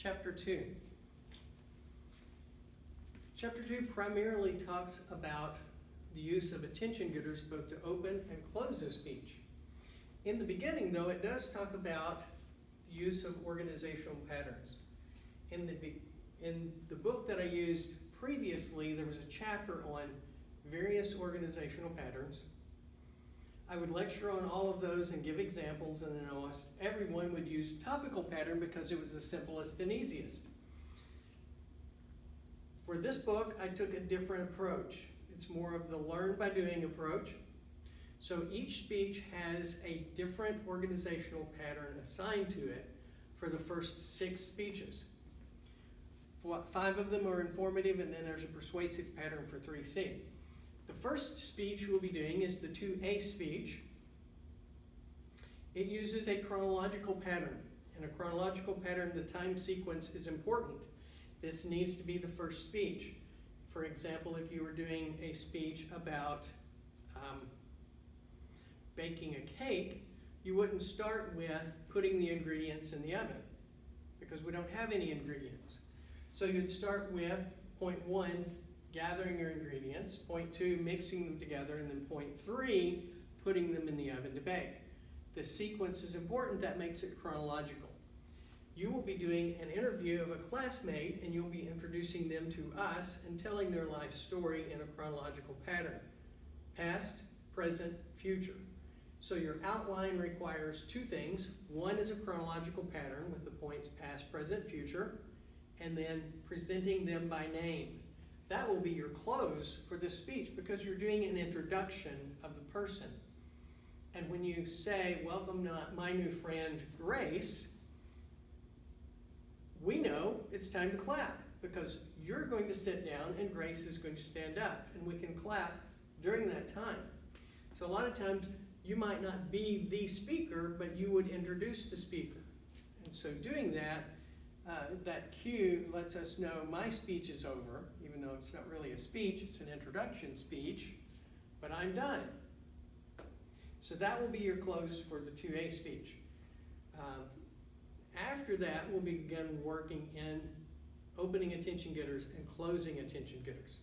Chapter 2. Chapter 2 primarily talks about the use of attention getters both to open and close a speech. In the beginning, though, it does talk about the use of organizational patterns. In the book that I used previously, there was a chapter on various organizational patterns. I would lecture on all of those and give examples, and then almost everyone would use topical pattern because it was the simplest and easiest. For this book, I took a different approach. It's more of the learn by doing approach. So each speech has a different organizational pattern assigned to it for the first 6 speeches. 5 of them are informative, and then there's a persuasive pattern for 3C. The first speech we'll be doing is the 2A speech. It uses a chronological pattern. In a chronological pattern, the time sequence is important. This needs to be the first speech. For example, if you were doing a speech about baking a cake, you wouldn't start with putting the ingredients in the oven because we don't have any ingredients. So you'd start with point 1, gathering your ingredients, point 2, mixing them together, and then point 3, putting them in the oven to bake. The sequence is important. That makes it chronological. You will be doing an interview of a classmate, and you'll be introducing them to us and telling their life story in a chronological pattern: past, present, future. So your outline requires 2 things. One is a chronological pattern with the points past, present, future, and then presenting them by name. That will be your close for this speech because you're doing an introduction of the person. And when you say, "Welcome my new friend Grace," we know it's time to clap because you're going to sit down and Grace is going to stand up, and we can clap during that time. So a lot of times you might not be the speaker, but you would introduce the speaker. And so doing that, that cue lets us know my speech is over, even though it's not really a speech, it's an introduction speech, but I'm done. So that will be your close for the 2A speech. After that, we'll begin working in opening attention getters and closing attention getters.